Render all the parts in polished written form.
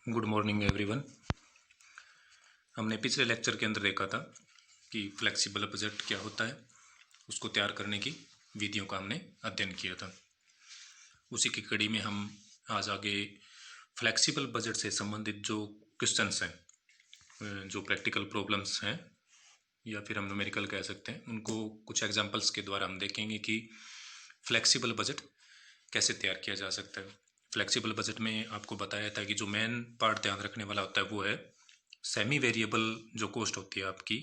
Good morning everyone. हमने पिछले lecture के अंदर देखा था कि फ्लेक्सिबल बजट क्या होता है, उसको तैयार करने की विधियों का हमने अध्ययन किया था। उसी की कड़ी में हम आज आगे फ्लेक्सिबल बजट से संबंधित जो क्वेश्चंस हैं, जो प्रैक्टिकल प्रॉब्लम्स हैं या फिर हम न्यूमेरिकल कह सकते हैं, उनको कुछ एग्जांपल्स के द्वारा हम देखेंगे कि फ्लेक्सिबल बजट कैसे तैयार किया जा सकता है। फ्लेक्सिबल बजट में आपको बताया था कि जो मेन पार्ट ध्यान रखने वाला होता है वो है सेमी वेरिएबल जो कॉस्ट होती है आपकी,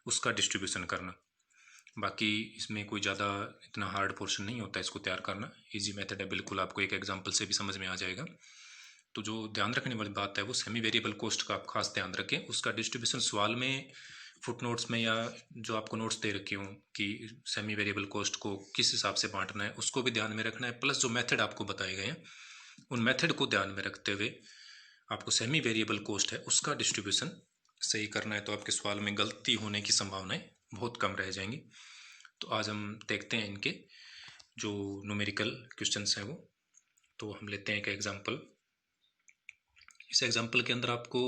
उसका डिस्ट्रीब्यूशन करना। बाकी इसमें कोई ज़्यादा इतना हार्ड पोर्शन नहीं होता है इसको तैयार करना, इजी मेथड है बिल्कुल, आपको एक एग्जांपल से भी समझ में आ जाएगा। तो जो ध्यान रखने वाली बात है वो सेमी वेरिएबल कॉस्ट का आप खास ध्यान रखें। उसका डिस्ट्रीब्यूशन सवाल में फुट नोट्स में या जो आपको नोट्स दे रखे हों कि सेमी वेरिएबल कॉस्ट को किस हिसाब से बांटना है, उसको भी ध्यान में रखना है। प्लस जो मेथड आपको बताए गए हैं उन मेथड को ध्यान में रखते हुए आपको सेमी वेरिएबल कॉस्ट है उसका डिस्ट्रीब्यूशन सही करना है, तो आपके सवाल में गलती होने की संभावनाएं बहुत कम रह जाएंगी। तो आज हम देखते हैं इनके जो न्यूमेरिकल क्वेश्चंस हैं वो। तो हम लेते हैं एक एग्जांपल। इस एग्जांपल के अंदर आपको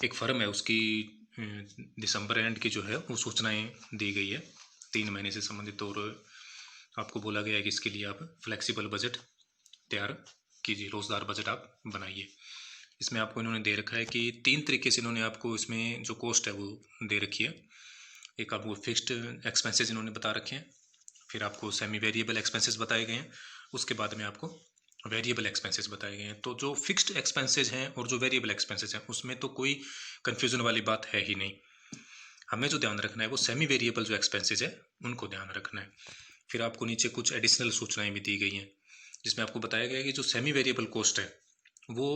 एक फर्म है, उसकी दिसंबर एंड की जो है वो सूचनाएं दी गई है 3 महीने से संबंधित, और आपको बोला गया है कि इसके लिए आप फ्लेक्सिबल बजट तैयार कीजिए, रोजगार बजट आप बनाइए। इसमें आपको इन्होंने दे रखा है कि 3 तरीके से इन्होंने आपको इसमें जो कॉस्ट है वो दे रखी है। एक आपको फिक्स्ड एक्सपेंसेस इन्होंने बता रखे हैं, फिर आपको सेमी वेरिएबल एक्सपेंसेस बताए गए हैं, उसके बाद में आपको वेरिएबल एक्सपेंसेस बताए गए हैं। तो जो फिक्स्ड एक्सपेंसेस हैं और जो वेरिएबल एक्सपेंसेस हैं उसमें तो कोई कन्फ्यूजन वाली बात है ही नहीं। हमें जो ध्यान रखना है वो सेमी वेरिएबल जो एक्सपेंसेस है उनको ध्यान रखना है। फिर आपको नीचे कुछ एडिशनल सूचनाएं भी दी गई हैं जिसमें आपको बताया गया है कि जो सेमी वेरिएबल कॉस्ट है वो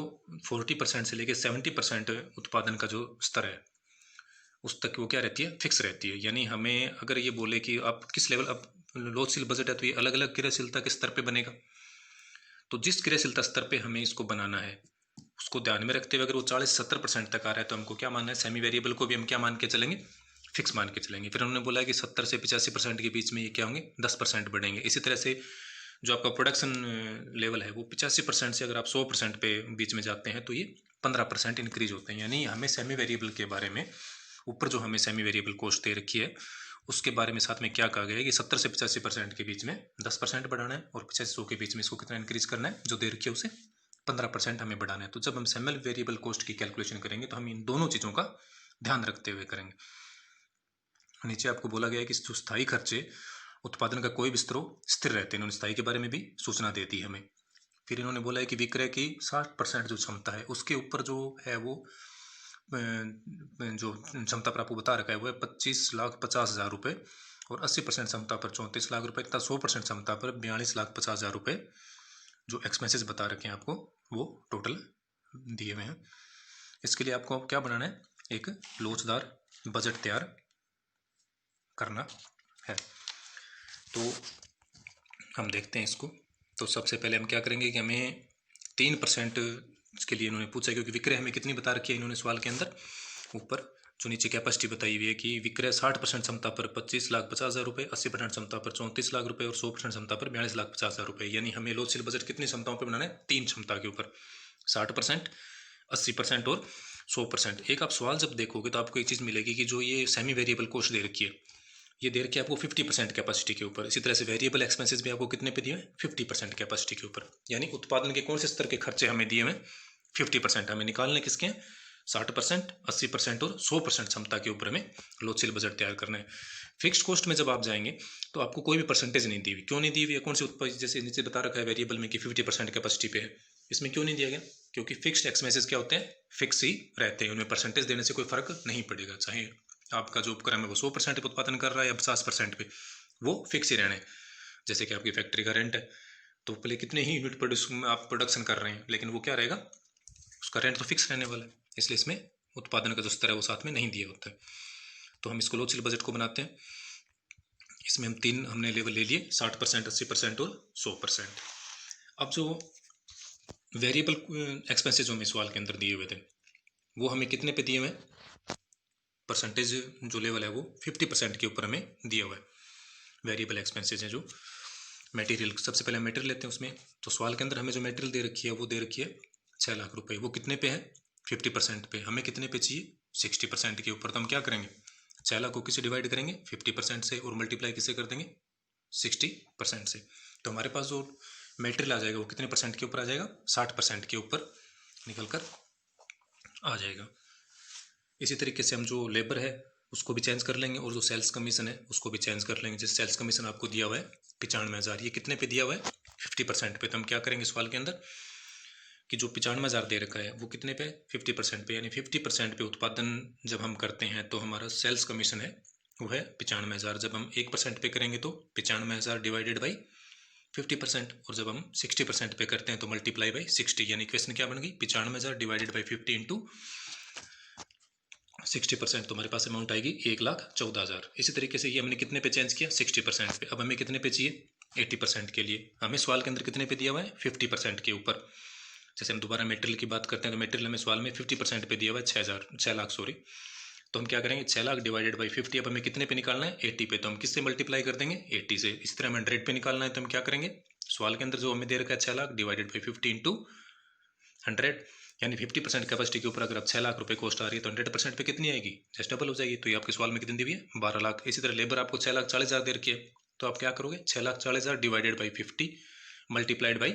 40% से लेकर 70% उत्पादन का जो स्तर है उस तक वो क्या रहती है, फिक्स रहती है। यानी हमें अगर ये बोले कि आप किस लेवल, अब लोचशील बजट है तो ये अलग अलग क्रियाशीलता के स्तर पे बनेगा, तो जिस क्रियाशीलता स्तर पे हमें इसको बनाना है उसको ध्यान में रखते हुए अगर वो 40-70% तक आ रहा है तो हमको क्या मानना है, सेमी वेरिएबल को भी हम क्या मान के चलेंगे, फिक्स मान के चलेंगे। फिर उन्होंने बोला कि 70 से 85% के बीच में ये क्या होंगे, 10% बढ़ेंगे। इसी तरह से जो आपका प्रोडक्शन लेवल है वो 85% से अगर आप 100% पे बीच में जाते हैं तो ये 15% इंक्रीज होते हैं। यानी हमें सेमी वेरिएबल के बारे में ऊपर जो हमें सेमी वेरिएबल कॉस्ट दे रखी है उसके बारे में साथ में क्या कहा गया है कि 70 से 85% के बीच में 10% बढ़ाना है और 85-100 के बीच में इसको कितना इंक्रीज करना है, जो दे रखी है उसे 15% हमें बढ़ाना है। तो जब हम सेमी वेरिएबल कॉस्ट की कैलकुलेशन करेंगे तो हम इन दोनों चीज़ों का ध्यान रखते हुए करेंगे। नीचे आपको बोला गया है कि जो स्थायी खर्चे उत्पादन का कोई भी स्रोत स्थिर रहते हैं, इन्होंने स्थायी के बारे में भी सूचना दे दी हमें। फिर इन्होंने बोला है कि विक्रय की 60% जो क्षमता है उसके ऊपर जो है वो जो क्षमता पर आपको बता रखा है वो है 25,50,000 रुपये, और 80% क्षमता पर 34 लाख रुपये तथा 100% क्षमता पर 42,50,000 रुपये जो एक्सपेंसेस बता रखे हैं आपको वो टोटल दिए हुए हैं। इसके लिए आपको क्या बनाना है, एक लोचदार बजट तैयार करना है। तो हम देखते हैं इसको। तो सबसे पहले हम क्या करेंगे कि हमें 3% इसके लिए इन्होंने पूछा, क्योंकि विक्रय हमें कितनी बता रखी है इन्होंने सवाल के अंदर, ऊपर जो नीचे कैपेसिटी बताई हुई है कि विक्रय 60% क्षमता पर 25,50,000 रुपये, 80% क्षमता पर 34 लाख रुपये और 100% क्षमता पर 42,50,000 रुपये। यानी हमें लोचशील बजट कितनी क्षमताओं पर बनाना है, 3 क्षमता के ऊपर, 60%, 80% और 100%। एक आप सवाल जब देखोगे तो आपको एक चीज़ मिलेगी कि जो ये सेमी वेरिएबल कॉस्ट दे रखी है ये दे रखी है आपको 50% कैपेसिटी के ऊपर। इसी तरह से वेरिएबल एक्सपेंसेस भी आपको कितने पे दिए हैं, 50% कैपेसिटी के ऊपर। यानी उत्पादन के कौन से स्तर के खर्चे हमें दिए हुए, 50%। हमें निकालने किसके हैं, 60%, 80% और 100% क्षमता के ऊपर हमें लोचशील बजट तैयार करना है। फिक्स्ड कॉस्ट में जब आप जाएंगे तो आपको कोई भी परसेंटेज नहीं दी हुई। क्यों नहीं दी हुई है, कौन से उत्पाद, जैसे नीचे बता रखा है वेरिएबल में कि 50% कैपेसिटी पे है, इसमें क्यों नहीं दिया गया, क्योंकि फिक्स्ड एक्सपेंसेस क्या होते हैं, फिक्स ही रहते हैं, उनमें परसेंटेज देने से कोई फर्क नहीं पड़ेगा। चाहे आपका जो उपकरण है वो 100% पे उत्पादन कर रहा है या 50% पे, वो फिक्स ही रहना है। जैसे कि आपकी फैक्ट्री का रेंट है तो पहले कितने ही यूनिट आप प्रोडक्शन कर रहे हैं, लेकिन वो क्या रहेगा, उसका रेंट तो फिक्स रहने वाला है, इसलिए इसमें उत्पादन का जो स्तर है वो साथ में नहीं दिया होता है। तो हम इसको लोचशील बजट को बनाते हैं। इसमें हम 3 हमने लेवल ले लिए, 60%, 80% और 100%। अब जो वेरिएबल एक्सपेंसेस जो हमें सवाल के अंदर दिए हुए थे वो हमें कितने पे दिए हुए हैं, परसेंटेज जो लेवल है वो 50% के ऊपर हमें दिया हुआ है। वेरिएबल एक्सपेंसेज है जो मटेरियल, सबसे पहले मटेरियल लेते हैं उसमें। तो सवाल के अंदर हमें जो मटेरियल दे रखी है वो दे रखी है 6 लाख रुपए, वो कितने पे है? 50% पे। हमें कितने पे चाहिए? 60% के ऊपर। तो हम क्या करेंगे? 6 लाख को किससे डिवाइड करेंगे? 50% से, और मल्टीप्लाई किससे कर देंगे? 60% से। तो हमारे पास जो मेटेरियल आ जाएगा वो कितने परसेंट के ऊपर आ जाएगा? 60% के ऊपर निकल कर आ जाएगा। इसी तरीके से हम जो लेबर है उसको भी चेंज कर लेंगे, और जो सेल्स कमीशन है उसको भी चेंज कर लेंगे। जैसे सेल्स कमीशन आपको दिया हुआ है 95,000, ये कितने पे दिया हुआ है? 50% पे। तो हम क्या करेंगे सवाल के अंदर कि जो 95,000 दे रखा है वो कितने पे? 50% पे। यानी 50% पे उत्पादन जब हम करते हैं तो हमारा सेल्स कमीशन है वो है 95,000। जब हम 1% पे करेंगे तो 95,000 डिवाइडेड बाई 50%, और जब हम 60% पे करते हैं तो मल्टीप्लाई बाई 60। यानी क्वेश्चन क्या बन गई? 95,000 डिवाइडेड बाई 50 इंटू 60%। तो हमारे पास अमाउंट आएगी 1,14,000। इसी तरीके से ये हमने कितने पे चेंज किया? 60% पे। अब हमें कितने पे चाहिए? 80% के लिए। हमें सवाल के अंदर कितने पे दिया हुआ है? 50% के ऊपर। जैसे हम दोबारा मेटेरियल की बात करते हैं तो मेटेरियल हमें सवाल में 50% पे दिया हुआ है 6 लाख सॉरी। तो हम क्या करेंगे? 6 लाख डिवाइडेड बाई 50। अब हमें कितने पे निकालना है? 80 पे। तो हम किससे मल्टीप्लाई कर देंगे? 80 से। इस तरह हमें 100 पे निकालना है तो हम क्या करेंगे? सवाल के अंदर जो हमें दे रखा है 6 लाख डिवाइडेड बाई 50 इंटू 100, यानी 50% कैपेसिटी के ऊपर अगर आप 6 लाख रुपए कॉस्ट आ रही है तो 100% पे कितनी आएगी? जस्ट डबल हो जाएगी। तो ये आपके सवाल में कितनी दी हुई है? 12 लाख। इसी तरह लेबर आपको 6,40,000 दे रखी है, तो आप क्या करोगे? 6,40,000 डिवाइडेड बाई 50 मल्टीप्लाइड बाई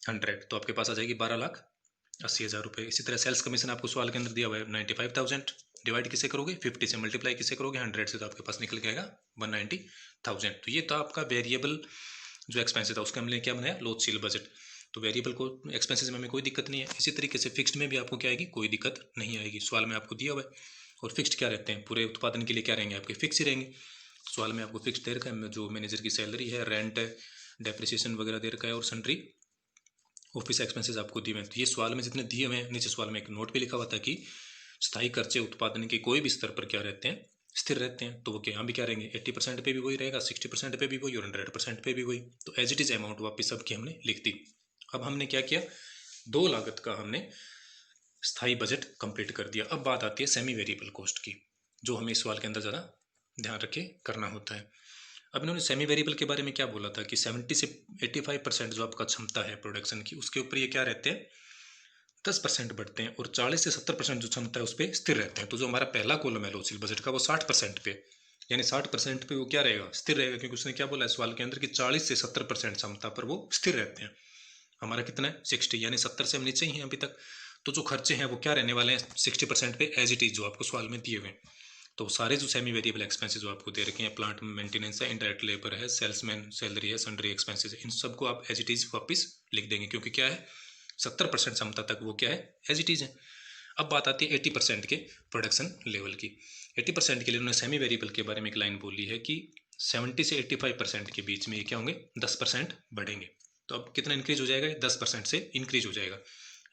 100, तो आपके पास आ जाएगी 12,80,000 रुपये। इसी तरह सेल्स कमीशन आपको सवाल के अंदर दिया हुआ है 95,000, डिवाइड किसे करोगे? 50 से, मल्टीप्लाई किसे करोगे? 100 से, तो आपके पास निकल के आएगा 190,000। तो ये तो आपका वेरिएबल जो एक्सपेंसेस था उसका हमने क्या बनाया? लोचशील बजट। तो वेरिएबल को एक्सपेंसेस में हमें कोई दिक्कत नहीं है। इसी तरीके से फिक्स्ड में भी आपको क्या आएगी? कोई दिक्कत नहीं आएगी। सवाल में आपको दिया हुआ है। और फिक्स्ड क्या रहते हैं? पूरे उत्पादन के लिए क्या रहेंगे? आपके फिक्स ही रहेंगे। सवाल में आपको फिक्स्ड दे रखा है, जो मैनेजर की सैलरी है, रेंट है, डेप्रिसिएशन वगैरह दे रखा है, और सन्ड्री ऑफिस एक्सपेंसेस आपको दिए हुए हैं। तो ये सवाल में जितने दिए हुए हैं, नीचे सवाल में एक नोट भी लिखा हुआ था कि स्थायी खर्चे उत्पादन के कोई भी स्तर पर क्या रहते हैं? स्थिर रहते हैं। तो वो यहाँ भी क्या रहेंगे? 80% पे भी वही रहेगा, 60% पे भी वही, और 100% पे भी वही। तो एज इट इज अमाउंट वापस सबकी हमने लिख दी। अब हमने क्या किया? 2 लागत का हमने स्थायी बजट कंप्लीट कर दिया। अब बात आती है सेमी वेरिएबल कॉस्ट की, जो हमें इस सवाल के अंदर ज़्यादा ध्यान रखे करना होता है। अब इन्होंने सेमी वेरिएबल के बारे में क्या बोला था कि 70 से 85% जो आपका क्षमता है प्रोडक्शन की, उसके ऊपर ये क्या रहते हैं? 10% बढ़ते हैं, और 40 से 70% जो क्षमता है उस पर स्थिर रहते हैं। तो जो हमारा पहला कॉलम है लोचशील बजट का, वो 60% पे, यानी 60% पे वो क्या रहेगा? स्थिर रहेगा। क्योंकि उसने क्या बोला है सवाल के अंदर कि 40 से 70% क्षमता पर वो स्थिर रहते हैं। हमारा कितना है? 60, यानी 70 से हम नीचे ही हैं अभी तक। तो जो खर्चे हैं वो क्या रहने वाले हैं? 60% पे एज इट इज, जो आपको सवाल में दिए हुए हैं। तो सारे जो सेमी वेरिएबल एक्सपेंसेस जो आपको दे रखे हैं, प्लांट मेंटेनेंस है, इंडायरेक्ट लेबर है, सेल्समैन सैलरी है, सन्ड्री एक्सपेंसेस है, इन सबको आप एज इट इज वापस लिख देंगे। क्योंकि क्या है? 70% क्षमता तक वो क्या है? एज इट इज है। अब बात आती है 80% के प्रोडक्शन लेवल की। 80% के लिए उन्होंने सेमी वेरिएबल के बारे में एक लाइन बोली है कि 70 से 85% के बीच में ये क्या होंगे? 10% बढ़ेंगे। तो अब कितना इंक्रीज हो जाएगा? 10% से इंक्रीज हो जाएगा।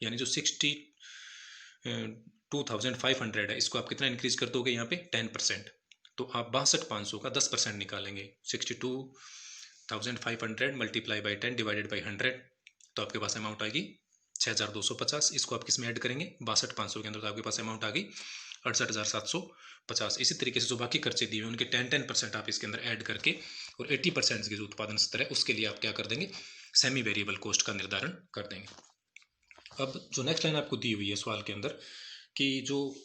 यानी जो 62,500 है, इसको आप कितना इंक्रीज कर दोगे? यहाँ पे 10%। तो आप 62,500 का 10% निकालेंगे। 62,500 मल्टीप्लाई बाई 10 डिवाइडेड बाई 100, तो आपके पास अमाउंट आएगी 6,250। इसको आप किस में ऐड करेंगे? 62,500 के अंदर, तो आपके पास अमाउंट आ गई 68,750। इसी तरीके से जो बाकी खर्चे दिए हुए उनके 10% आप इसके अंदर ऐड करके, और 80% के जो उत्पादन स्तर है उसके लिए आप क्या कर देंगे? सेमी वेरिएबल कॉस्ट का निर्धारण कर देंगे। अब जो नेक्स्ट लाइन आपको दी हुई है सवाल के अंदर कि जो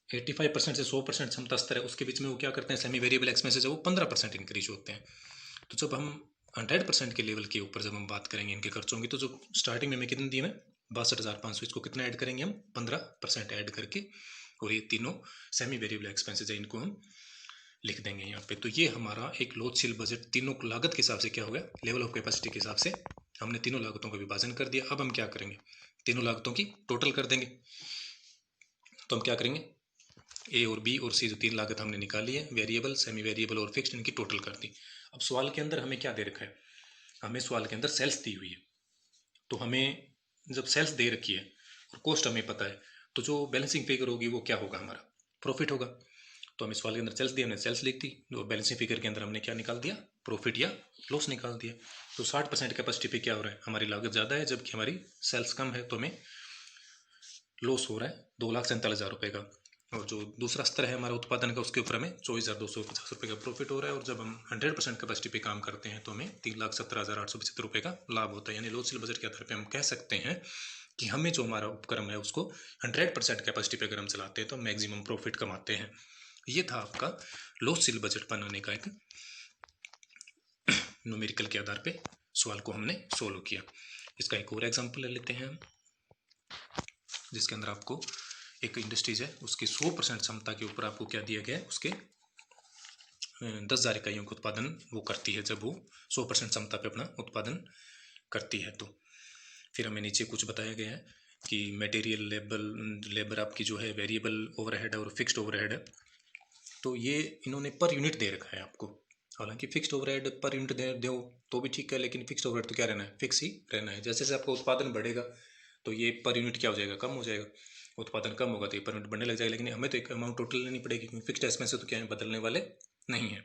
85% से 100% क्षमता स्तर है उसके बीच में वो क्या करते हैं? सेमी वेरिएबल एक्सपेंसेस है वो 15% इंक्रीज होते हैं। तो जब हम 100% के लेवल के ऊपर जब हम बात करेंगे इनके खर्चों की, तो जो स्टार्टिंग में हमें कितने दिए हैं? 62,500। इसको कितना ऐड करेंगे हम? 15% ऐड करके, और ये तीनों सेमी वेरिएबल एक्सपेंसेस है, इनको हम लिख देंगे यहाँ पे। तो ये हमारा एक लोचशील बजट तीनों लागत के हिसाब से क्या हो गया? लेवल ऑफ कैपेसिटी के हिसाब से हमने तीनों लागतों का विभाजन कर दिया। अब हम क्या करेंगे? तीनों लागतों की टोटल कर देंगे। तो हम क्या करेंगे? ए और बी और सी जो 3 लागत हमने निकाली है, वेरिएबल, सेमी वेरिएबल और फिक्स्ड, इनकी टोटल कर दी। अब सवाल के अंदर हमें क्या दे रखा है? हमें सवाल के अंदर सेल्स दी हुई है। तो हमें जब सेल्स दे रखी है और कॉस्ट हमें पता है, तो जो बैलेंसिंग फिगर होगी वो क्या होगा? हमारा प्रॉफिट होगा। तो हमें सवाल के अंदर सेल्स दी, हमने सेल्स लिख दी, और बैलेंसिंग फिगर के अंदर हमने क्या निकाल दिया? प्रॉफिट या लॉस निकाल दिया। तो 60% कैपेसिटी पे क्या हो रहा है? हमारी लागत ज़्यादा है, जबकि हमारी सेल्स कम है, तो हमें लॉस हो रहा है 2,47,000 रुपये का। और जो दूसरा स्तर है हमारा उत्पादन का, उसके ऊपर हमें 24,250 रुपये का प्रॉफिट हो रहा है। और जब हम 100% कैपेसिटी पे काम करते हैं तो हमें 3,17,875 रुपये का लाभ होता है। यानी लोचशील बजट के आधार पर हम कह सकते हैं कि हमें जो हमारा उपक्रम है उसको 100% कैपेसिटी पे अगर हम चलाते हैं तो मैक्सिमम प्रॉफिट कमाते हैं। ये था आपका लॉस सील बजट बनाने का एक न्यूमेरिकल के आधार पे सवाल को हमने सोल्व किया। इसका एक और एग्जांपल ले लेते हैं हम, जिसके अंदर आपको एक इंडस्ट्रीज है उसकी 100% क्षमता के ऊपर आपको क्या दिया गया है, उसके 10,000 इकाइयों का उत्पादन वो करती है जब वो 100% क्षमता पे अपना उत्पादन करती है। तो फिर हमें नीचे कुछ बताया गया है कि मटेरियल लेबर आपकी जो है वेरिएबल ओवरहेड है और फिक्स्ड ओवरहेड है। तो ये इन्होंने पर यूनिट दे रखा है आपको। हालांकि फिक्स्ड ओवरहेड पर यूनिट दो तो भी ठीक है, लेकिन फिक्स्ड ओवरहेड तो क्या रहना है, फिक्स ही रहना है। जैसे जैसे आपका उत्पादन बढ़ेगा तो ये पर यूनिट क्या हो जाएगा, कम हो जाएगा। उत्पादन कम होगा तो ये पर यूनिट बढ़ने लग जाएगा, लेकिन हमें तो एक अमाउंट टोटल लेनी पड़ेगी क्योंकि फिक्स्ड एक्सपेंसेस तो क्या है, बदलने वाले नहीं है।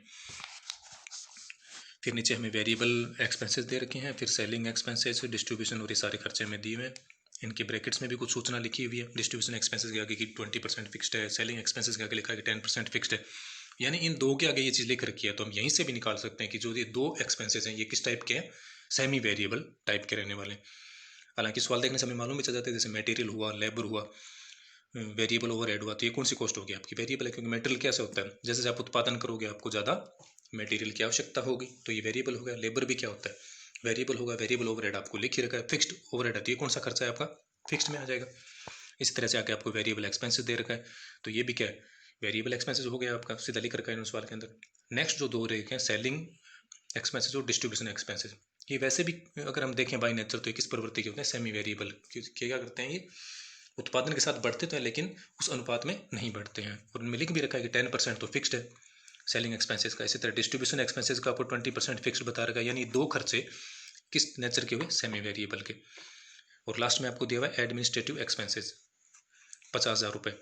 फिर नीचे हमें वेरिएबल एक्सपेंसेस दे रखे हैं, फिर सेलिंग एक्सपेंसेस, डिस्ट्रीब्यूशन और ये सारे खर्चे में दिए हुए हैं। इनके ब्रैकेट्स में भी कुछ सूचना लिखी हुई है। डिस्ट्रीब्यूशन एक्सपेंसेस के आगे कि 20% फिक्स्ड है, सेलिंग एक्सपेंसेस के आगे लिखा है कि 10% फिक्स्ड है। यानी इन दो के आगे ये चीज़ लिख रखी है, तो हम यहीं से भी निकाल सकते हैं कि जो ये दो एक्सपेंसेस हैं ये किस टाइप के हैं, सेमी वेरिएबल टाइप के रहने वाले। हालांकि सवाल देखने से हमें मालूम भी चल जाता है, जैसे मटेरियल हुआ, लेबर हुआ, वेरिएबल ओवरहेड हुआ, तो ये कौन सी कॉस्ट होगी आपकी, वेरिएबल है। क्योंकि मटेरियल कैसे होता है, जैसे जैसे आप उत्पादन करोगे आपको ज़्यादा मटेरियल की आवश्यकता होगी, तो ये वेरिएबल होगा। लेबर भी क्या होता है, वेरिएबल होगा। वेरिएबल ओवरहेड आपको लिख ही रखा है। फिक्स्ड ओवरहेड है तो ये कौन सा खर्चा है आपका, फिक्स्ड में आ जाएगा। इसी तरह से आके आपको वेरिएबल एक्सपेंसेस दे रखा है, तो ये भी क्या है, वेरिएबल एक्सपेंसेस हो गया आपका, सीधा लिख रखा है सवाल के अंदर। नेक्स्ट जो दो रखे हैं, सेलिंग एक्सपेंसेस और डिस्ट्रीब्यूशन एक्सपेंसेस, ये वैसे भी अगर हम देखें बाई नेचर तो ये किस प्रवृत्ति के होते हैं, सेमी वेरिएबल। क्या करते हैं, ये उत्पादन के साथ बढ़ते तो हैं लेकिन उस अनुपात में नहीं बढ़ते हैं। और उनमें लिख भी रखा है कि 10% तो फिक्स्ड है सेलिंग एक्सपेंसेस का। इसी तरह डिस्ट्रीब्यूशन एक्सपेंसेस का आपको 20% फिक्स्ड बता रखा है। यानी दो खर्चे किस नेचर के हुए, सेमी वेरिएबल के। और लास्ट में आपको दिया हुआ है एडमिनिस्ट्रेटिव एक्सपेंसेस 50,000 रुपये।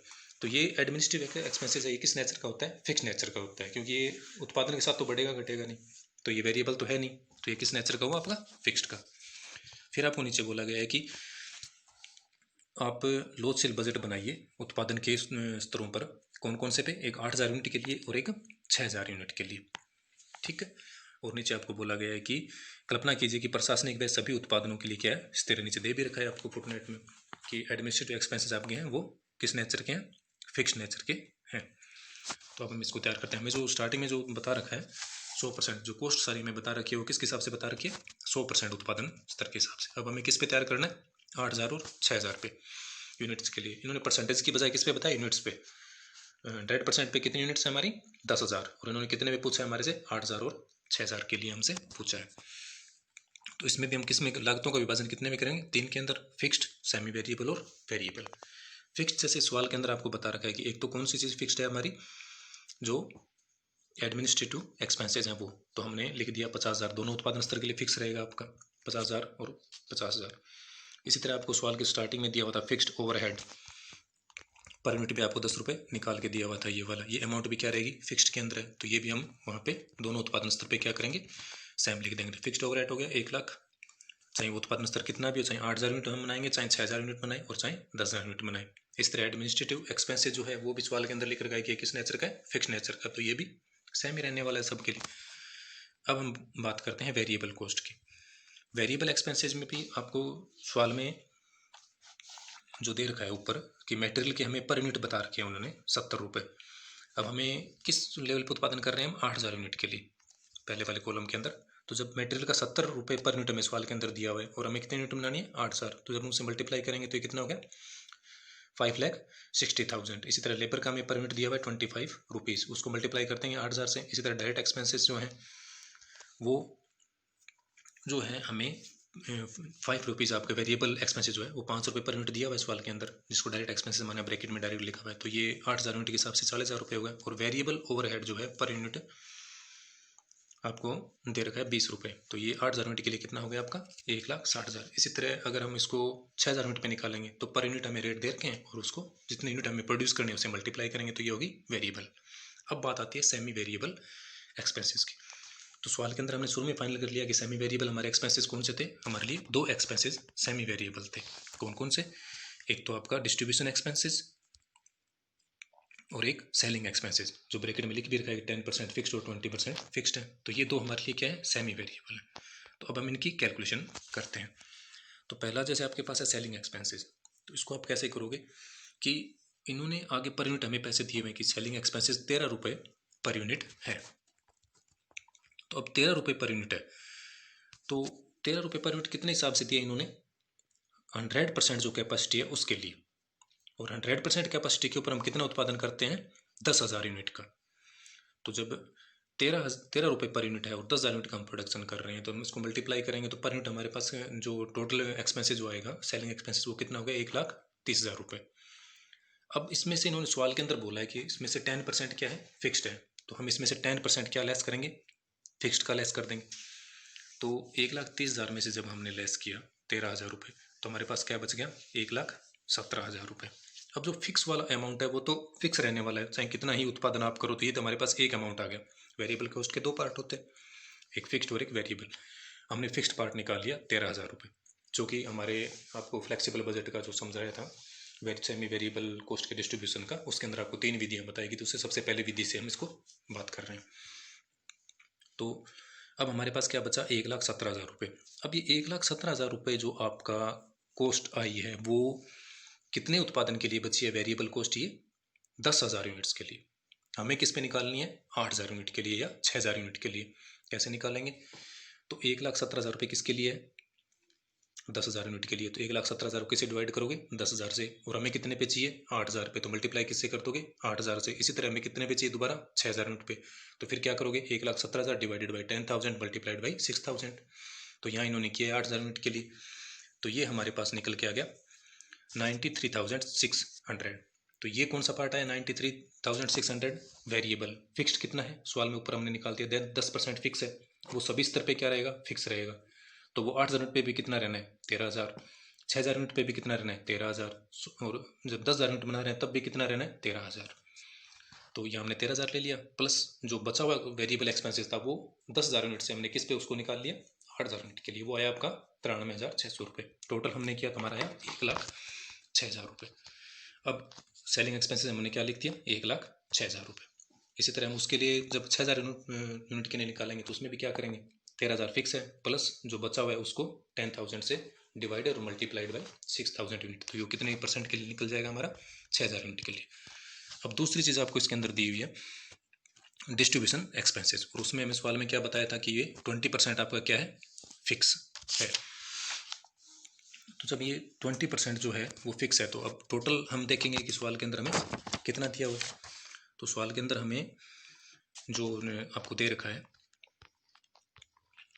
तो ये एडमिनिस्ट्रेटिव एक्सपेंसेस है, ये किस नेचर का होता है, फिक्स नेचर का होता है, क्योंकि ये उत्पादन के साथ तो बढ़ेगा घटेगा नहीं, तो ये वेरिएबल तो है नहीं, तो ये किस नेचर का हुआ, आपका फिक्स्ड का। फिर आपको नीचे बोला गया है कि आप लोड सेल बजट बनाइए उत्पादन के स्तरों पर, कौन कौन से पे, एक 8,000 यूनिट के लिए और एक 6,000 यूनिट के लिए, ठीक है। और नीचे आपको बोला गया है कि कल्पना कीजिए कि प्रशासनिक व्यय सभी उत्पादनों के लिए क्या है, स्थिर। नीचे दे भी रखा है आपको फुटनोट में कि एडमिनिस्ट्रेटिव एक्सपेंसेस आपके हैं वो किस नेचर के हैं, फिक्स नेचर के हैं। तो अब हम इसको तैयार करते हैं। हमें जो स्टार्टिंग में जो बता रखा है 100%, जो कॉस्ट सारी में बता रखी है वो किसके हिसाब से बता रखी है, 100% उत्पादन स्तर के हिसाब से। अब हमें किस पे तैयार करना है, 8,000 और 6,000 पे यूनिट्स के लिए। इन्होंने परसेंटेज की बजाय किस पे बताया, यूनिट्स पे। 100% पे कितनी यूनिट्स है हमारी, 10,000, और इन्होंने कितने में पूछा है हमारे से, 8,000 और 6,000 के लिए हमसे पूछा है। तो इसमें भी हम किस में लागतों का विभाजन कितने में करेंगे, 3 के अंदर, फिक्स्ड, सेमी वेरिएबल और वेरिएबल। फिक्स्ड जैसे सवाल के अंदर आपको बता रखा है कि एक तो कौन सी चीज़ फिक्स्ड है हमारी, जो एडमिनिस्ट्रेटिव एक्सपेंसेज हैं वो, तो हमने लिख दिया 50,000, दोनों उत्पादन स्तर के लिए फिक्स रहेगा आपका 50,000 और 50,000। इसी तरह आपको सवाल के स्टार्टिंग में दिया हुआ था फिक्स्ड ओवरहेड, पर यूनिट पे आपको 10 रुपये निकाल के दिया हुआ था, ये वाला, ये अमाउंट भी क्या रहेगी, फिक्स्ड के अंदर है। तो ये भी हम वहाँ पे दोनों उत्पादन स्तर पे क्या करेंगे, सेम लिख देंगे। फिक्स्ड ओवरहेड हो गया 1,00,000, चाहे वो उत्पादन स्तर कितना भी हो, चाहे 8,000 यूनिट हम बनाएंगे, चाहे 6,000 यूनिट बनाए और चाहे 10,000 यूनिट बनाए। इस तरह एडमिनिस्ट्रेटिव एक्सपेंसेस जो है वो भी सवाल के अंदर लिख रखा है कि किस नेचर का है, फिक्स नेचर का, तो ये भी सेम ही रहने वाला है सबके लिए। अब हम बात करते हैं वेरिएबल कॉस्ट की। वेरिएबल एक्सपेंसेस में भी आपको सवाल में जो दे रखा है ऊपर कि मटेरियल के हमें पर यूनिट बता रखे हैं उन्होंने 70 रुपये। अब हमें किस लेवल पर उत्पादन कर रहे हैं हम, 8,000 यूनिट के लिए, पहले वाले कॉलम के अंदर। तो जब मटेरियल का 70 रुपये पर यूनिट हमें सवाल के अंदर दिया हुआ है और हमें कितने यूनिट बनानी है, 8,000, तो जब उनसे मल्टीप्लाई करेंगे तो ये कितना हो गया, 5,60,000। इसी तरह लेबर का हमें पर यूनिट दिया हुआ है 25 रुपीज़, उसको मल्टीप्लाई करते हैं 8,000 से। इसी तरह डायरेक्ट एक्सपेंसेस जो हैं वो जो है हमें 5 रुपीज़, आपके वेरिएबल एक्सपेंसेस जो है वो 5 रुपये पर यूनिट दिया हुआ है सवाल के अंदर, जिसको डायरेक्ट एक्सपेंसेस मैंने ब्रैकेट में डायरेक्ट लिखा हुआ है। तो ये 8,000 यूनिट के हिसाब से 40,000 रुपये हो गए। और वेरिएबल ओवरहेड जो है पर यूनिट आपको दे रखा है 20 रुपये, तो ये 8,000 यूनिट के लिए कितना हो गया आपका, 1,60,000। इसी तरह अगर हम इसको 6,000 यूनिट पे निकालेंगे तो पर यूनिट हमें रेट दे रखे हैं और उसको जितने यूनिट हमें प्रोड्यूस करनी है उसे मल्टीप्लाई करेंगे तो ये होगी वेरिएबल। अब बात आती है सेमी वेरिएबल एक्सपेंसेस की। तो सवाल के अंदर हमने शुरू में फाइनल कर लिया कि सेमी वेरिएबल हमारे एक्सपेंसेस कौन से थे, हमारे लिए 2 एक्सपेंसेस सेमी वेरिएबल थे। कौन कौन से, एक तो आपका डिस्ट्रीब्यूशन एक्सपेंसेस और एक सेलिंग एक्सपेंसेस, जो ब्रैकेट में लिख भी रखा है 10% फिक्स्ड और 20% फिक्स्ड है। तो ये दो हमारे लिए क्या है, सेमी वेरिएबल है। तो अब हम इनकी कैलकुलेशन करते हैं। तो पहला जैसे आपके पास है सेलिंग एक्सपेंसेस, तो इसको आप कैसे करोगे कि इन्होंने आगे पर यूनिट हमें पैसे दिए हुए कि सेलिंग एक्सपेंसेस 13 रुपये पर यूनिट है। तो अब 13 रुपये पर यूनिट है, तो 13 रुपये पर यूनिट कितने हिसाब से दिया इन्होंने? 100% जो कैपेसिटी है उसके लिए, और 100% कैपेसिटी के ऊपर हम कितना उत्पादन करते हैं? 10,000 यूनिट का। तो जब 13 रुपये पर यूनिट है और 10,000 यूनिट का हम प्रोडक्शन कर रहे हैं, तो हम इसको मल्टीप्लाई करेंगे तो पर यूनिट हमारे पास जो टोटल एक्सपेंसेस जो आएगा सेलिंग एक्सपेंसेस वो कितना हो गया? 1,30,000 रुपये। अब इसमें से इन्होंने सवाल के अंदर बोला है कि इसमें से 10% क्या है? फिक्स्ड है, तो हम इसमें से 10% क्या लेस करेंगे? फिक्स्ड का लेस कर देंगे। तो 1,30,000 में से जब हमने लेस किया 13,000 रुपये, तो हमारे पास क्या बच गया? 1,17,000 रुपये। अब जो फिक्स वाला अमाउंट है वो तो फिक्स रहने वाला है, चाहे कितना ही उत्पादन आप करो, तो ये तो हमारे पास एक अमाउंट आ गया। वेरिएबल कॉस्ट के दो पार्ट होते हैं, एक फिक्स्ड और एक वेरिएबल। हमने फिक्स्ड पार्ट निकाल लिया 13,000 रुपये, जो कि हमारे आपको फ्लेक्सिबल बजट का जो समझाया था सेमी वेरिएबल कॉस्ट के डिस्ट्रीब्यूशन का, उसके अंदर आपको 3 विधियाँ बताएगी, तो उससे सबसे पहले विधि से हम इसको बात कर रहे हैं। तो अब हमारे पास क्या बचा? 1,17,000 रुपये। अब ये 1,17,000 रुपये जो आपका कॉस्ट आई है वो कितने उत्पादन के लिए बची है? वेरिएबल कॉस्ट ये 10,000 यूनिट्स के लिए। हमें किस पे निकालनी है? 8,000 यूनिट के लिए या 6,000 यूनिट के लिए। कैसे निकालेंगे? तो 1,17,000 रुपये किसके लिए है? 10,000 यूनिट के लिए। तो 1,17,000 किससे डिवाइड करोगे? 10,000 से। और हमें कितने पे चाहिए? 8,000 पे, तो मल्टीप्लाई किससे कर दोगे? 8,000 से। इसी तरह हमें कितने पे चाहिए दोबारा? 6,000 यूनिट पे, तो फिर क्या करोगे? 1,17,000 डिवाइडेड बाई 10,000 मल्टीप्लाइड बाई 6,000। तो यहाँ इन्होंने किया 8,000 यूनिट के लिए, तो ये हमारे पास निकल के आ गया 93,600। तो ये कौन सा पार्ट आया? 93,600 वेरिएबल। फिक्स्ड कितना है? सवाल में ऊपर हमने निकाल दिया, 10% फिक्स है, वो सभी स्तर पे क्या रहेगा? फिक्स रहेगा। तो वो 8,000 यूनिट पे भी कितना रहना है? 13,000। 6,000 यूनिट पे भी कितना रहना है? 13,000। और जब 10,000 यूनिट बना रहे हैं तब भी कितना रहना है? 13,000। तो ये हमने 13,000 ले लिया, प्लस जो बचा हुआ वेरिएबल एक्सपेंसेस था वो 10,000 यूनिट से हमने किस पे उसको निकाल लिया? 8,000 यूनिट के लिए। वो आया आपका 93,600 रुपये। टोटल हमने किया, हमारा आया 1,06,000 रुपये। अब सेलिंग एक्सपेंसेस हमने क्या लिख दिया? 1,06,000 रुपये। इसी तरह हम उसके लिए जब 6,000 यूनिट के लिए निकालेंगे तो उसमें भी क्या करेंगे? 13,000 फिक्स है, प्लस जो बचा हुआ है उसको 10,000 से डिवाइड और मल्टीप्लाइड बाई 6,000 यूनिट। तो ये कितने % के लिए निकल जाएगा? हमारा 6,000 यूनिट के लिए। अब दूसरी चीज़ आपको इसके अंदर दी हुई है डिस्ट्रीब्यूशन एक्सपेंसेस, और उसमें हमें सवाल में क्या बताया था कि ये 20% आपका क्या है? फिक्स है। तो जब ये 20% जो है वो फिक्स है, तो अब टोटल हम देखेंगे कि सवाल के अंदर हमें कितना दिया हुआ है। तो सवाल के अंदर हमें जो आपको दे रखा है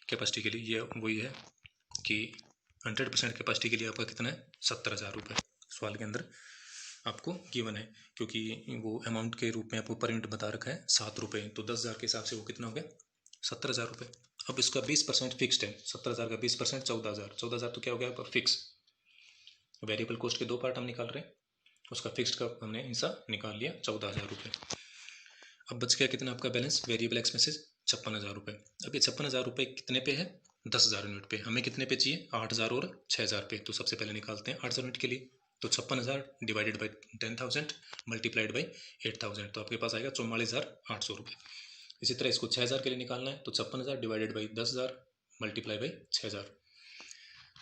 कैपेसिटी के लिए, ये वही है कि 100% कैपेसिटी के लिए आपका कितना है? 70,000 रुपये सवाल के अंदर आपको गिवन है, क्योंकि वो अमाउंट के रूप में आपको पर यूनिट बता रखा है 7 रुपये, तो 10,000 के हिसाब से वो कितना हो गया? 70,000 रुपये। अब इसका 20% फिक्स्ड है, 70,000 का 20% 14,000। 14,000 तो क्या हो गया? फिक्स। वेरिएबल कॉस्ट के दो पार्ट हम निकाल रहे हैं, उसका फिक्स्ड का हमने हिस्सा निकाल लिया 14,000 रुपये। अब बच गया कितना आपका बैलेंस? वेरिएबल एक्सपेंसेस 56,000 रुपये। अब ये 56,000 रुपये कितने पे है? 10,000 यूनिट पे। हमें कितने पे चाहिए? 8,000 और 6,000 पे। तो सबसे पहले निकालते हैं 8,000 यूनिट के लिए। तो 56,000 डिवाइडेड बाई 10,000 मल्टीप्लाइड बाई 8,000, तो आपके पास आएगा 44,800 रुपये। इसी तरह इसको 6,000 के लिए निकालना है, तो 56,000 डिवाइडेड बाई 10,000 मल्टीप्लाई बाई 6,000।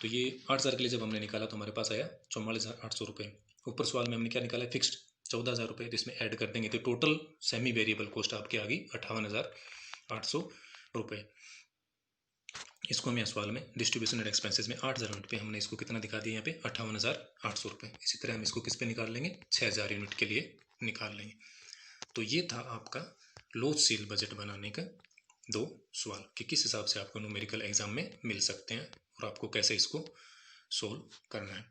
तो ये 8,000 के लिए जब हमने निकाला तो हमारे पास आया 44,800 रुपये। ऊपर सवाल में हमने क्या निकाला? फिक्स्ड 14,000 रुपये, जिसमें ऐड कर देंगे तो टोटल सेमी वेरिएबल कॉस्ट आपकी आ गई 58,800 रुपये। इसको हम यहाँ सवाल में डिस्ट्रीब्यूशन एंड एक्सपेंसेस में 8,000 यूनिट पे हमने इसको कितना दिखा दिया? यहाँ पे 58,800 रुपये। इसी तरह हम इसको किस पे निकाल लेंगे? 6,000 यूनिट के लिए निकाल लेंगे। तो ये था आपका लोचशील बजट बनाने का 2 सवाल कि किस हिसाब से आपको न्यूमेरिकल एग्जाम में मिल सकते हैं और आपको कैसे इसको सोल्व करना है।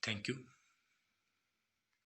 Thank you.